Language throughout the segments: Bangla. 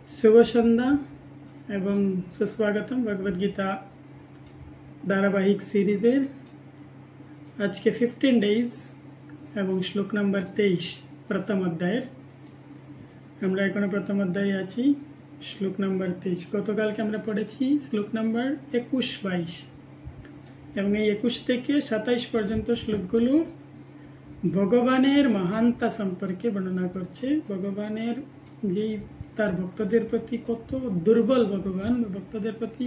शुभ सन्ध्या एवं सुस्वागतम भगवद्गीता धारावाहिक सीरीजेर आज के 15 डेज एवं श्लोक नम्बर 23 प्रथम अध्यायेर আমরা এখনো প্রথম অধ্যায়ে আছি শ্লোক নাম্বার 23 গতকালকে আমরা পড়েছি শ্লোক নাম্বার 21 22 এবং এই 21 থেকে 27 পর্যন্ত শ্লোকগুলো ভগবানের মহানতা সম্পর্কে বর্ণনা করছে ভগবানের যেই তার ভক্তদের প্রতি কত দুর্বল ভগবান ভক্তদের প্রতি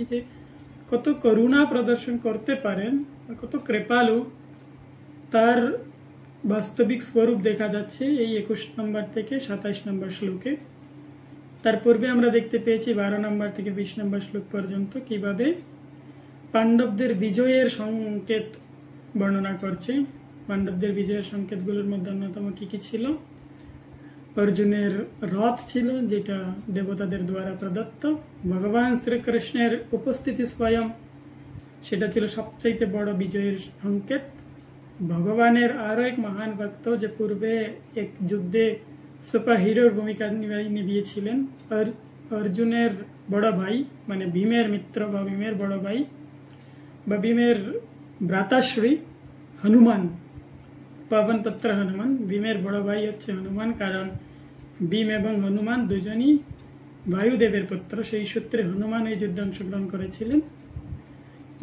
কত করুণা প্রদর্শন করতে পারেন কত কৃপালু তার বাস্তবিক स्वरूप দেখা যাচ্ছে এই 21 নম্বর থেকে 27 নম্বর শ্লোকে তার পূর্বে আমরা দেখতে পেয়েছি 12 নম্বর থেকে 20 নম্বর শ্লোক পর্যন্ত কিভাবে পাণ্ডবদের বিজয়ের সংকেত বর্ণনা করছে পাণ্ডবদের বিজয়ের সংকেতগুলোর মধ্যে অন্যতম কি ছিল अर्जुनेर रथ छिलो जेटा देवतादेर द्वारा प्रदत्त भगवान श्रीकृष्णेर उपस्थिति स्वयं सेटा छिलो सबचेये बड़ विजयेर संकेत भगवानेर आरो एक महान भक्त जे पूर्वे एक युद्धे सुपर हिरोर भूमिका निभिয়েছিলেন अर्जुनेर बड़ भाई माने भीमेर मित्र बा भीमेर बड़ भाई बा भीमेर भ्राताश्री हनुमान पवन पुत्र हनुमान भीमेर बड़ भाई हे हनुमान कारण भीम एवं हनुमान दुजोनी वायुदेवेर पुत्र सेई सूत्रे हनुमान এই যুদ্ধে অংশগ্রহণ করেছিলেন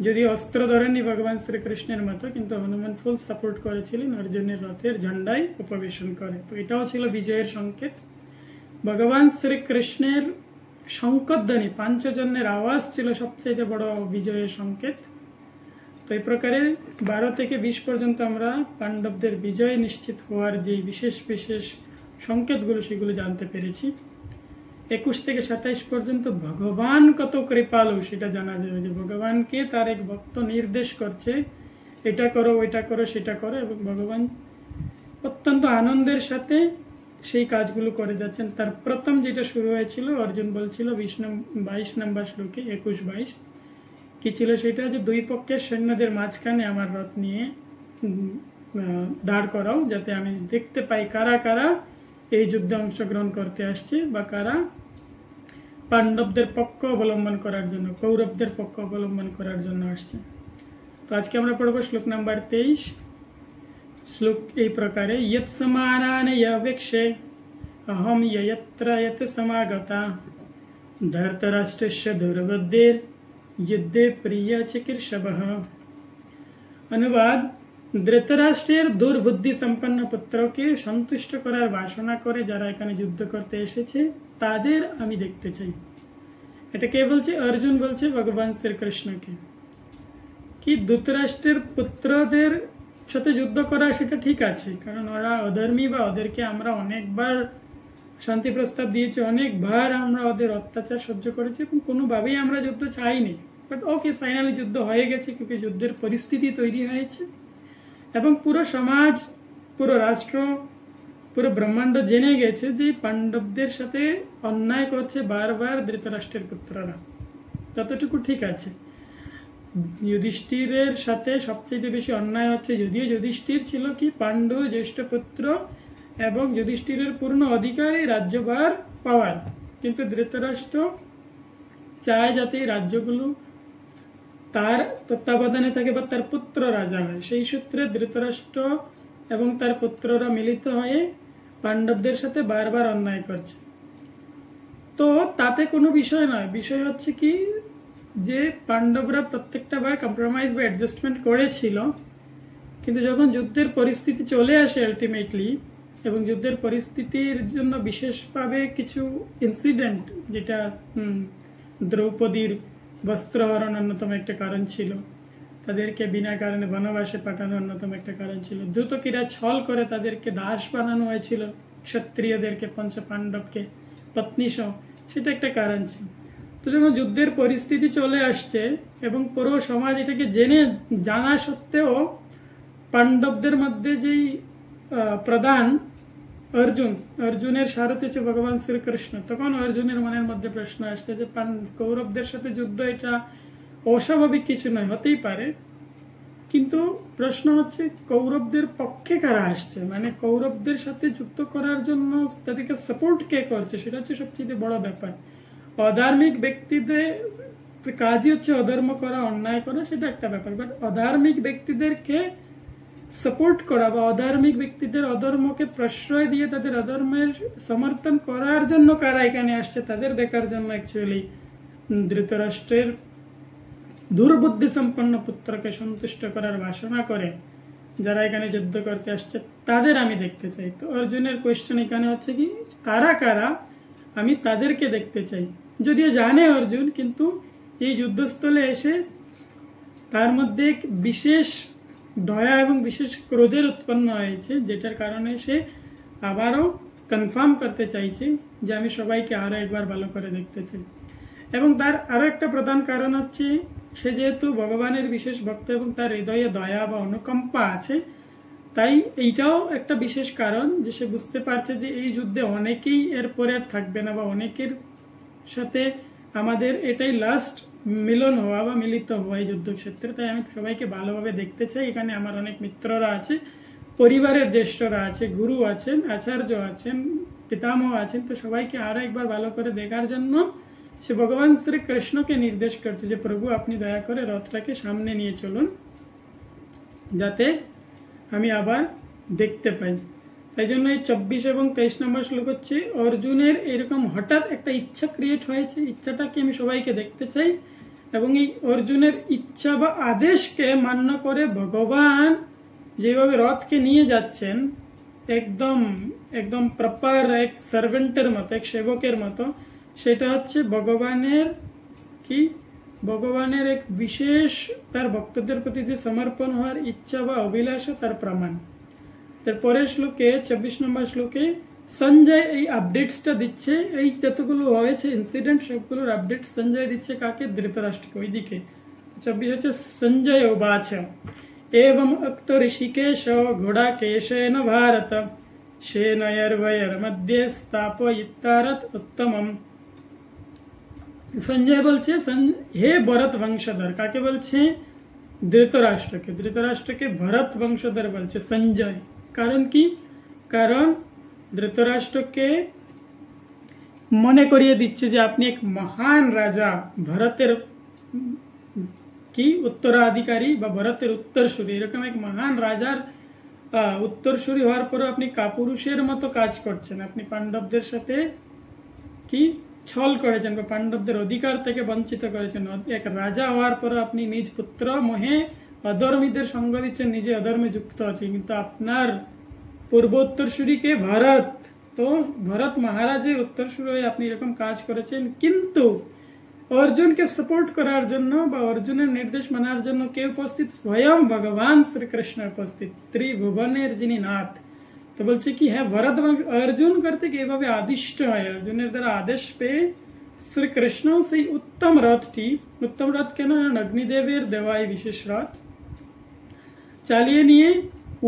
যদি অস্ত্র ধরেননি ভগবান শ্রীকৃষ্ণের মতো কিন্তু হনুমান ফুল সাপোর্ট করেছিলেন অর্জুনের রথের ঝান্ডায় উপবেশন করে তো এটাও ছিল বিজয়ের সংকেত ভগবান শ্রীকৃষ্ণের শঙ্খধ্বনি পাঞ্চজন্যের আওয়াজ ছিল সবচেয়ে বড় বিজয়ের সংকেত तो এই প্রকারে 12 থেকে 20 পর্যন্ত আমরা পাণ্ডবদের বিজয় নিশ্চিত হওয়ার যে বিশেষ বিশেষ সংকেতগুলো সেগুলো জানতে পেরেছি 21 থেকে 27 পর্যন্ত ভগবান কত কৃপালু সেটা জানা যাবে যে ভগবানকে তার এক ভক্ত নির্দেশ করছে এটা করো ওইটা করো সেটা করো এবং ভগবান অত্যন্ত আনন্দের সাথে সেই কাজগুলো করে যাচ্ছেন তার প্রথম যেটা শুরু হয়েছিল অর্জুন বলছিল 22 নম্বর শ্লোকে 21 22 কি ছিল সেটা যে দুই পক্ষের সৈন্যদের মাঝখানে আমার রথ নিয়ে দাঁড় করাও যাতে আমি দেখতে পাই কারা কারা এই যুদ্ধে অংশগ্রহণ করতে আসছে বা কারা পাণ্ডবদের পক্ষ অবলম্বন করার জন্য কৌরবদের পক্ষ অবলম্বন করার জন্য আসছে তো আজকে আমরা পড়ব শ্লোক নাম্বার 23 শ্লোক এই প্রকারে ইয়ৎ সমানান যবেক্ষে অহম যয়ত্র যত সমাগতা ধর্তরাষ্ট্রস্য দুর্বুদ্ধির युद्धे प्रिय चिकीर्षवः अनुवाद धृतराष्ट्रेर दुर्बुद्धि सम्पन्न पुत्रके सन्तुष्ट करार बासना करे যারা এখানে যুদ্ধ করতে এসেছে তাদের আমি দেখতে চাই এটা কে বলছে অর্জুন বলছে ভগবান শ্রীকৃষ্ণকে কি ধৃতরাষ্ট্রের পুত্রদের সাথে যুদ্ধ করা সেটা ঠিক আছে কারণ ওরা অধর্মী বা ওদেরকে আমরা অনেকবার শান্তি প্রস্তাব দিয়েছি অনেকবার আমরা ওদের অত্যাচার সহ্য করেছি এবং কোনোভাবেই আমরা যুদ্ধ চাইনি বাট ওকে ফাইনালি যুদ্ধ হয়ে গেছে क्योंकि যুদ্ধের পরিস্থিতি তৈরি হয়েছে এবং পুরো সমাজ পুরো রাষ্ট্র পুরো ব্রহ্মাণ্ড জেনে গেছে যে পাণ্ডবদের সাথে অন্যায় করছে বারবার ধৃতরাষ্ট্রের পুত্ররা ততটুকু ঠিক আছে যুধিষ্ঠিরের সাথে সবচেয়ে বেশি অন্যায় হচ্ছে যদিও যুধিষ্ঠির ছিল কি পাণ্ডু জ্যেষ্ঠ পুত্র এবং যুধিষ্ঠিরের পূর্ণ অধিকারী রাজ্যভার পাওয়ার কিন্তু ধৃতরাষ্ট্র চায় যাতে এই রাজ্যগুলো তার তত্ত্বাবধানে থাকে বা তার পুত্র রাজা হয় সেই সূত্রে ধৃতরাষ্ট্র এবং তার পুত্ররা মিলিত হয়ে পাণ্ডবদের সাথে বারবার অন্যায় করছে তো তাতে কোনো বিষয় নয় বিষয় হচ্ছে কি যে পাণ্ডবরা প্রত্যেকটা বার কম্প্রোমাইজ বা অ্যাডজাস্টমেন্ট করেছিল কিন্তু যখন যুদ্ধের পরিস্থিতি চলে আসে আলটিমেটলি এবং যুদ্ধের পরিস্থিতির জন্য বিশেষভাবে কিছু ইনসিডেন্ট যেটা দ্রৌপদীর বস্ত্রহরণ অন্যতম একটা কারণ ছিল তাদেরকে বিনা কারণে বনবাসে পাঠানো অন্যতম একটা কারণ ছিল দ্রুতকিরা ছল করে তাদেরকে দাস বানানো হয়েছিল ক্ষত্রিয়দেরকে পঞ্চপাণ্ডবকে পত্নীসহ সেটা একটা কারণ ছিল তো যখন যুদ্ধের পরিস্থিতি চলে আসছে এবং পুরো সমাজ এটাকে জানা সত্ত্বেও পাণ্ডবদের মধ্যে যেই প্রধান অর্জুনের সারথি হচ্ছে ভগবান শ্রীকৃষ্ণ তখন অর্জুনের মনের মধ্যে প্রশ্ন আসছে যে কৌরবদের সাথে যুদ্ধ এটা অস্বাভাবিক কিছু নয় হতেই পারে কিন্তু প্রশ্ন হচ্ছে কৌরবদের পক্ষে কারা আসছে মানে কৌরবদের সাথে যুদ্ধ করার জন্য তাদেরকে সাপোর্ট কে করছে সেটা হচ্ছে সবচেয়ে বড় ব্যাপার অধার্মিক ব্যক্তিদের কাজই হচ্ছে অধর্ম করা, অন্যায় করা, সেটা একটা ব্যাপার। বাট অধার্মিক ব্যক্তিদেরকে সাপোর্ট করা বা অধার্মিক ব্যক্তিদের অধর্মকে প্রশ্রয় দিয়ে তাদের অধর্মের সমর্থন করার জন্য কারা এখানে আসছে তাদের দেখার জন্য অ্যাকচুয়ালি ধৃতরাষ্ট্রের দুর্বুদ্ধি সম্পন্ন পুত্রকে সন্তুষ্ট করার বাসনা করে যারা এখানে যুদ্ধ করতে আসছে তাদের আমি দেখতে চাই। তো অর্জুনের কোয়েশ্চেন এখানে হচ্ছে কি তারা কারা, আমি তাদেরকে দেখতে চাই। যদিও জানে অর্জুন, কিন্তু এই যুদ্ধস্থলে এসে তার মধ্যে এক বিশেষ দয়া এবং বিশেষ ক্রোধের উৎপন্ন হয়েছে, যেটার কারণে সে আবারও কনফার্ম করতে চাইছে যে আমি সবাইকে আরো একবার ভালো করে দেখতে চাই। এবং তার আরো একটা প্রধান কারণ হচ্ছে সে যেহেতু ভগবানের বিশেষ ভক্ত এবং তার হৃদয়ে দয়া বা অনুকম্পা আছে, তাই এইটাও একটা বিশেষ কারণ যে সে বুঝতে পারছে যে এই যুদ্ধে অনেকেই এরপরে আর থাকবে না বা অনেকের সাথে আমাদের এটাই লাস্ট মিলন হওয়া বা মিলিত হওয়া এই যুদ্ধক্ষেত্রে। তাই আমি সবাইকে ভালোভাবে দেখতে চাই। এখানে আমার অনেক মিত্ররা আছে, পরিবারের জ্যেষ্ঠরা আছে, গুরু আছেন, আচার্য আছেন, পিতামহ আছেন। তো সবাইকে আরো একবার ভালো করে দেখার জন্য সে ভগবান শ্রীকৃষ্ণকে নির্দেশ করছে যে প্রভু আপনি দয়া করে রথটাকে সামনে নিয়ে চলুন যাতে আমি আবার দেখতে পাই। তাই জন্য এই 24 এবং 23 নম্বর শ্লোক হচ্ছে অর্জুনের এরকম হঠাৎ একটা ইচ্ছা ক্রিয়েট হয়েছে, ইচ্ছাটাকে আমি সবাইকে দেখতে চাই। এবং এই অর্জুনের ইচ্ছা বা আদেশকে মান্য করে ভগবান যেভাবে রথকে নিয়ে যাচ্ছেন একদম একদম প্রপার এক সার্ভেন্টের মতো, এক সেবকের মতো, সেটা হচ্ছে ভগবানের এক বিশেষ তার ভক্তদের প্রতি যে সমর্পণ হওয়ার ইচ্ছা বা অভিলাষা তার প্রমাণ। তারপরের শ্লোকে 24 নম্বর শ্লোকে সঞ্জয় এই আপডেটসটা দিচ্ছে, এই যতগুলো হয়েছে ইনসিডেন্ট সবগুলোর আপডেট সঞ্জয় দিচ্ছে কাকে, ধৃতরাষ্ট্রকে। ওইদিকে 24 হচ্ছে সঞ্জয় উবাচ एवं उक्त ऋषिकेश घोड़ाकेशेन भारत सेनयर्वयर्मध्ये स्थापयित्तारथ उत्तमम। সঞ্জয় বলছে হে ভরত বংশধর, কাকে বলছে, ধৃতরাষ্ট্রকে। ধৃতরাষ্ট্রকে ভরত বংশধর বলছে সঞ্জয়। কারণ কি, কারণ ধৃতরাষ্ট্রকে মনে করিয়ে দিচ্ছে যে আপনি এক মহান রাজা, ভরতের কি উত্তরাধিকারী বা ভরতের উত্তরসূরি, এরকম এক মহান রাজার উত্তরসূরি হওয়ার পর আপনি কাপুরুষের মতো কাজ করছেন। আপনি পাণ্ডবদের সাথে কি ছল করেছেন বা পাণ্ডবদের অধিকার থেকে বঞ্চিত করেছেন। এক রাজা হওয়ার পর আপনি নিজ পুত্র মোহে অধর্মীদের সঙ্গ দিচ্ছেন, নিজে অধর্মে যুক্ত আছেন। কিন্তু আপনার পূর্ব উত্তরসূরিকে ভরত, তো ভরত মহারাজের উত্তরসূরি হয়ে আপনি এরকম কাজ করেছেন। কিন্তু অর্জুনকে সাপোর্ট করার জন্য বা অর্জুনের নির্দেশ মানার জন্য কে উপস্থিত, স্বয়ং ভগবান শ্রীকৃষ্ণ উপস্থিত, ত্রিভুবনের যিনি নাথ। তো বলছে কি হ্যাঁ ভরত অর্জুন করতে কি এভাবে আদিষ্ট হয়, অর্জুনের দ্বারা আদেশ পেয়ে শ্রীকৃষ্ণ সেই উত্তম রথটি, উত্তম রথ কেন, অগ্নিদেবের দেওয়াই বিশেষ রথ, চালিয়ে নিয়ে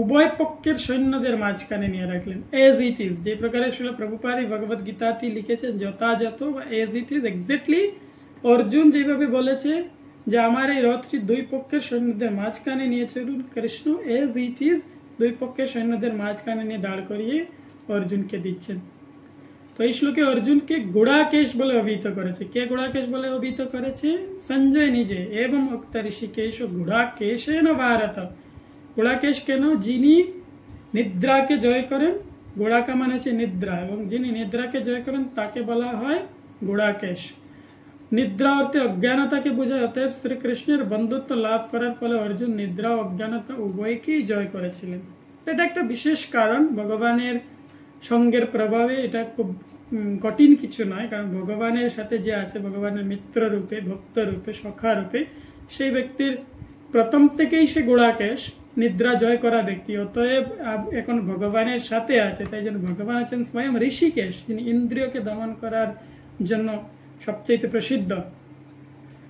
উভয় পক্ষের সৈন্যদের মাঝখানে নিয়ে রাখলেন। এজ ইট ইজ, যে প্রকারে শিল প্রভুপাদ ভগবত গীতাটি লিখেছেন যথাযথ বা as it is exactly Arjun যেভাবে বলেছে যে আমার এই রথটি দুই পক্ষের সৈন্যদের মাঝখানে নিয়ে চলুন, কৃষ্ণ এজ ইট ইজ দুই পক্ষের সৈন্যদের মাঝখানে নিয়ে দাঁড় করিয়ে অর্জুনকে দিচ্ছেন। তো এই শ্লোকে অর্জুনকে গুড়াকেশ বলে অভিহিত করেছে। কে গুড়াকেশ বলে অভিহিত করেছে, সঞ্জয় নিজে। এবং উক্ত ঋষিকেশ গুড়াকেশেন ভারত। গুড়াকেশ কেন, যিনি নিদ্রাকে জয় করেন, গুড়াকা মানে হচ্ছে নিদ্রা, এবং যিনি নিদ্রাকে জয় করেন তাকে বলা হয় গুড়াকেশ। নিদ্রা অর্থে অজ্ঞানতাকে বোঝায়। অতএব শ্রীকৃষ্ণের বন্ধুত্ব লাভ করার ফলে অর্জুন নিদ্রা ও অজ্ঞানতা উভয়কেই জয় করেছিলেন। এটা একটা বিশেষ কারণ, ভগবানের সঙ্গের প্রভাবে এটা খুব কঠিন কিছু নয়। কারণ ভগবানের সাথে যে আছে, ভগবানের মিত্র রূপে, ভক্ত রূপে, সখা রূপে, সেই ব্যক্তির প্রথম থেকেই সে গুড়াকেশ, নিদ্রা জয় করা ব্যক্তি। অতএব এখন ভগবানের সাথে আছে, তাই জন্য ভগবান আছেন স্বয়ং ঋষিকেশ, যিনি ইন্দ্রিয়কে দমন করার জন্য সবচেয়ে প্রসিদ্ধ।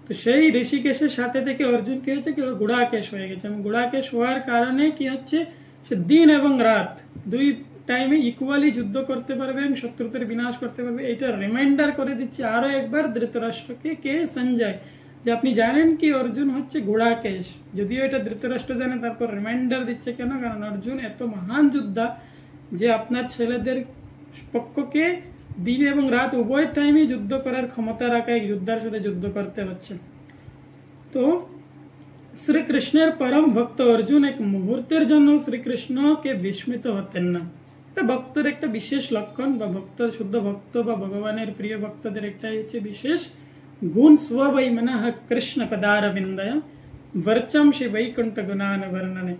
তো সেই ঋষিকেশের সাথে থেকে অর্জুন কি হয়েছে, কি গুড়াকেশ হয়ে গেছে। এবং গুড়াকেশ হওয়ার কারণে কি হচ্ছে, সে দিন এবং রাত দুই টাইমে ইকুয়ালি যুদ্ধ করতে পারবে এবং শত্রুদের বিনাশ করতে পারবে। এটা রিমাইন্ডার করে দিচ্ছে আরো একবার ধৃতরাষ্ট্রকে, কে, সঞ্জয়, যে আপনি জানেন কি অর্জুন হচ্ছে গুড়াকেশ। যদিও এটা ধৃতরাষ্ট্র জানে, তারপর রিমাইন্ডার দিচ্ছে কেন, কারণ অর্জুন এত মহান যোদ্ধা যে আপনার ছেলেদের পক্ষকে दिन এবং রাত উভয় টাইমে যুদ্ধ করার ক্ষমতা রাখা এক যোদ্ধার সাথে যুদ্ধ করতে হচ্ছে। তো শ্রীকৃষ্ণের পরম ভক্ত অর্জুন এক মুহূর্তের জন্য শ্রীকৃষ্ণকে বিস্মিত হতেন না। তা ভক্তের একটা বিশেষ লক্ষণ, বা ভক্ত শুদ্ধ ভক্ত বা ভগবানের প্রিয় ভক্তদের একটাই হচ্ছে বিশেষ গুণ, স্ববৈ মনঃ কৃষ্ণ পদারবিন্দয় वर्चम श्री वैकुंठ गुणान वर्णने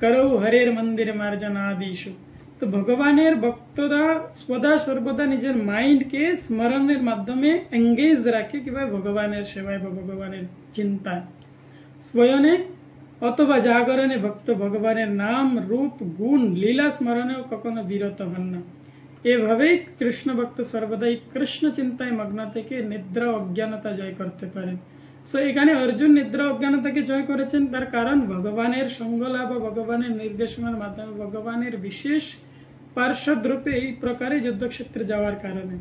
करौ हरेर मंदिर मार्जनादिषु। तो भगवानेर भक्तरा सदा सर्वदा निजेर माइंड के स्मरणेर माध्यमे एंगेज राखे कि भगवानेर सेवाय बा भगवानेर चिंताय स्वयने अथवा जागरणे भक्त भगवानेर नाम रूप गुण लीला स्मरणे कखनो बिरत हन ना। एभावेई कृष्ण भक्त सर्वदाई कृष्ण चिंताय मग्न थेके निद्रा अज्ञानता जय करते पारेन। सो एखाने अर्जुन निद्रा अज्ञानताके जय करेছেন তার কারণ ভগবানের সঙ্গ লাভ বা ভগবানের নির্দেশনার মাধ্যমে ভগবানের বিশেষ পার্ষদ রূপে এই প্রকারে যুদ্ধক্ষেত্রে যাওয়ার কারণে।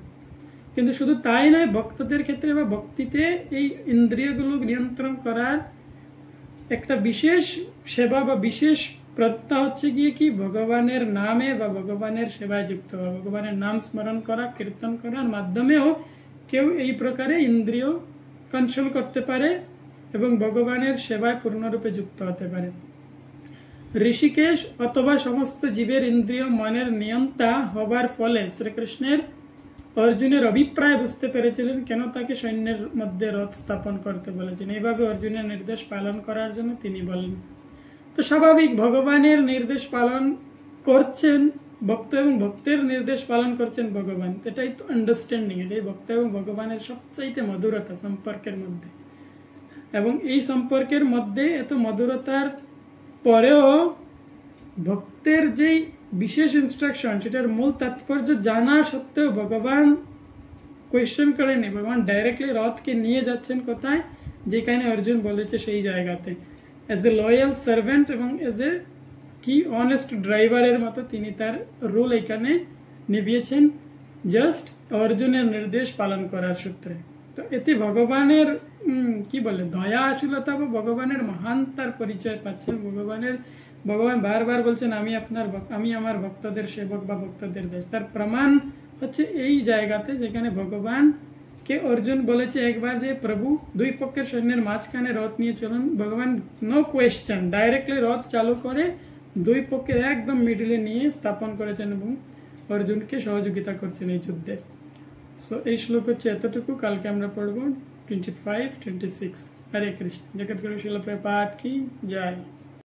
কিন্তু শুধু তাই নয়, ভক্তদের ক্ষেত্রে বা ভক্তিতে এই ইন্দ্রিয়গুলো নিয়ন্ত্রণ করার একটা বিশেষ সেবা বা বিশেষ প্রত্যা হচ্ছে গিয়ে কি ভগবানের নামে বা ভগবানের সেবায় যুক্ত হওয়া, ভগবানের নাম স্মরণ করা, কীর্তন করার মাধ্যমেও কেউ এই প্রকারে ইন্দ্রিয় কন্ট্রোল করতে পারে এবং ভগবানের সেবায় পূর্ণরূপে যুক্ত হতে পারে। ঋষিকেশ অথবা সমস্ত জীবের ইন্দ্রিয় মনের নিয়ন্তা হবার ফলে শ্রীকৃষ্ণের অর্জুনের অভিপ্রায় বুঝতে পেরেছিলেন কেন তাকে সৈন্যের মধ্যে রথ স্থাপন করতে বলেছেন। এইভাবে অর্জুনের নির্দেশ পালন করার জন্য তিনি বলেন। তো স্বাভাবিক ভগবানের নির্দেশ পালন করছেন ভক্ত এবং ভক্তের নির্দেশ পালন করছেন ভগবান, এটাই তো আন্ডারস্ট্যান্ডিং, এটাই ভক্ত এবং ভগবানের সবচাইতে মধুরতা সম্পর্কের মধ্যে। এবং এই সম্পর্কের মধ্যে এত মধুরতার পরেও ভক্তের যেই বিশেষ ইনস্ট্রাকশন সেটার মূল তাৎপর্য জানা সত্ত্বেও ভগবান কোয়েশ্চেন করেনি, ভগবান ডাইরেক্টলি রথকে নিয়ে যাচ্ছেন কোথায়, যেখানে অর্জুন বলেছে সেই জায়গাতে। এজ এ লয়াল সার্ভেন্ট এবং এজ এ কি অনেস্ট ড্রাইভারের মতো তিনি তার রোল এখানে নিভিয়েছেন জাস্ট অর্জুনের নির্দেশ পালন করার সূত্রে। তো এতে ভগবানের কি বলে দয়া আশুলতা বা ভগবানের মহানতার পরিচয় পাচ্ছেন। ভগবান বারবার বলছেন আমি আমার ভক্তদের সেবক বা ভক্তদের দেশ। তার প্রমাণ হচ্ছে এই জায়গাতে যেখানে ভগবান কে অর্জুন বলেছে একবার যে প্রভু দুই পক্ষের সৈন্যের মাঝখানে রথ নিয়ে চলুন, ভগবান নো কোয়েশ্চেন ডাইরেক্টলি রথ চালু করে দুই পক্ষের একদম মিডিলে নিয়ে স্থাপন করেছেন এবং অর্জুনকে সহযোগিতা করছেন এই যুদ্ধে। সো এই শ্লোক হচ্ছে এতটুকু, কালকে আমরা পড়ব 25-26। হরে কৃষ্ণ। জগৎগুরু শিল প্রভুপাদ কি জয়।